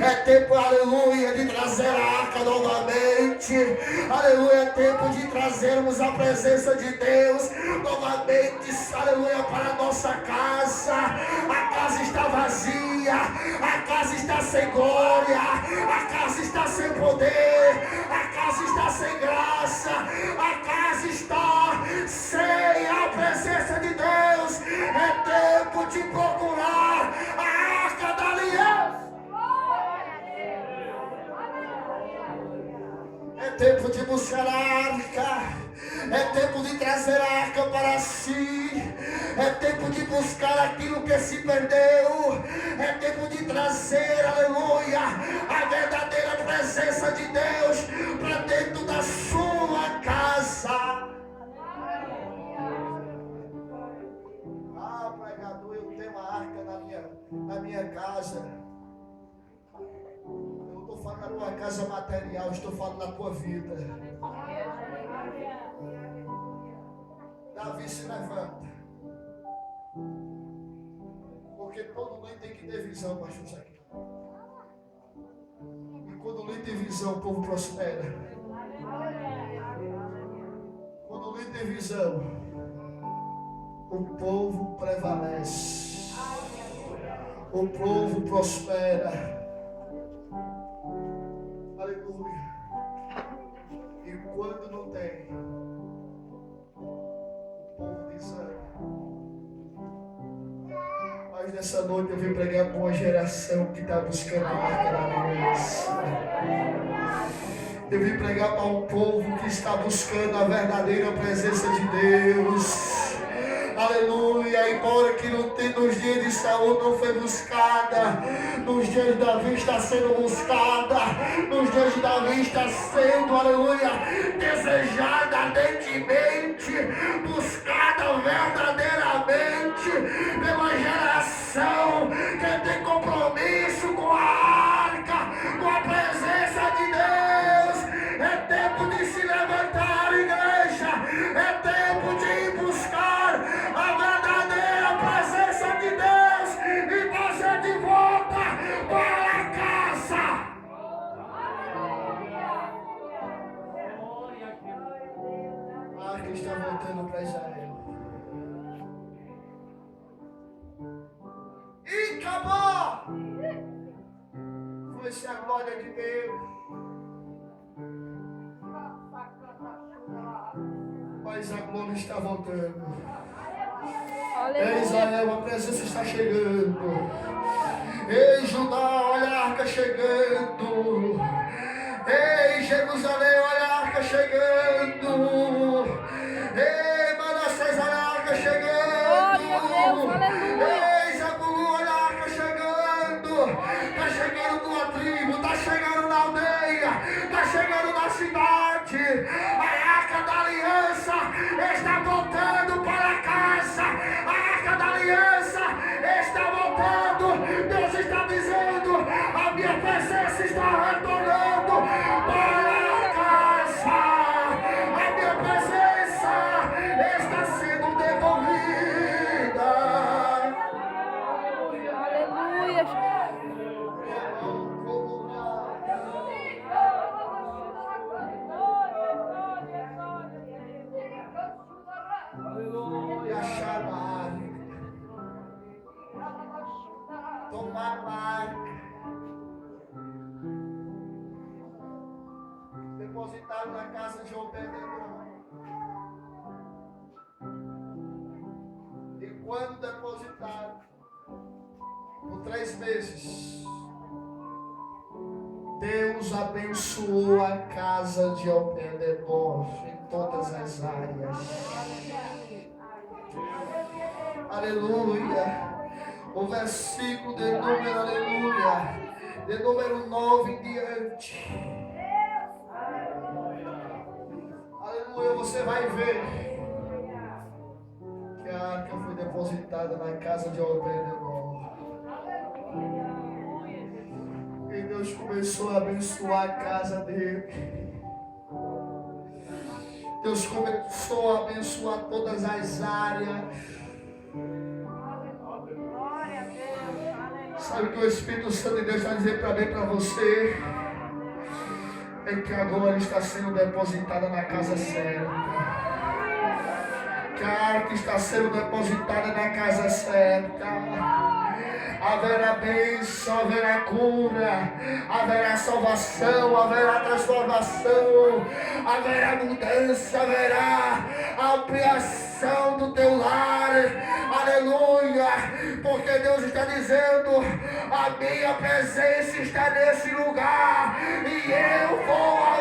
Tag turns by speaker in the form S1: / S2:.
S1: É tempo, aleluia, de trazer a arca novamente. Aleluia, é tempo de trazermos a presença de Deus novamente, aleluia, para a nossa casa. A casa está vazia, a casa está sem glória, a casa está sem poder, a casa está sem graça, a casa está sem a presença de Deus. É tempo de procurar a arca da aliança. É tempo de buscar a arca. É tempo de trazer a arca para si. É tempo de buscar aquilo que se perdeu. É tempo de trazer, aleluia, a verdadeira presença de Deus para dentro da sua casa. Ah, pregador, eu tenho a arca na minha casa. Eu não estou falando da tua casa material, estou falando da tua vida. Davi se levanta. Porque todo líder tem que ter visão, pastor Zequinha. E quando o líder tem visão, o povo prospera. Quando o líder tem visão, o povo prevalece. O povo prospera. Aleluia. E quando não tem, o povo desanima. Mas nessa noite eu vim pregar para uma geração que está buscando a arca da aliança. Eu vim pregar para um povo que está buscando a verdadeira presença de Deus. Aleluia, embora que nos dias de Saul não foi buscada, nos dias de Davi está sendo buscada, nos dias de Davi está sendo, aleluia, desejada ardentemente, buscada verdadeiramente pela geração que tem compromisso com a arca, com a presença de Deus. É tempo de se levantar, igreja, é tempo de ir buscar a verdadeira presença de Deus e trazer de volta para a casa. A arca está voltando para Israel. E acabou! Foi-se a glória de Deus. Mas a glória está voltando. Ei, Israel, a presença está chegando. Ei, Judá, olha a arca chegando. Ei, Jerusalém, olha a arca chegando. Ei, Manassés, olha a arca chegando. Ei, Zabulon, olha a arca chegando. Está chegando tua tribo, está chegando na aldeia, está chegando na cidade. A arca da aliança está voltando para casa. A arca da aliança está voltando. Deus está dizendo: a minha presença está retornando para a casa. A minha presença está sendo devolvida.
S2: Aleluia.
S1: Aleluia, chamar, tomar marca, depositado na casa de Obed-Edom. E quando depositado, por 3 meses, Deus abençoou a casa de Obed-Edom em todas as áreas. Aleluia. O versículo de número, aleluia, de número 9 em diante. Aleluia, você vai ver que a arca foi depositada na casa de Obed-Edom. E Deus começou a abençoar a casa dele. Deus começou a abençoar todas as áreas. Sabe o que o Espírito Santo de Deus está dizendo para mim e para você? É que a glória está sendo depositada na casa certa. Que a arte está sendo depositada na casa certa. Haverá bênção, haverá cura, haverá salvação, haverá transformação, haverá mudança, haverá ampliação do teu lar. Aleluia! Porque Deus está dizendo: a minha presença está nesse lugar e eu vou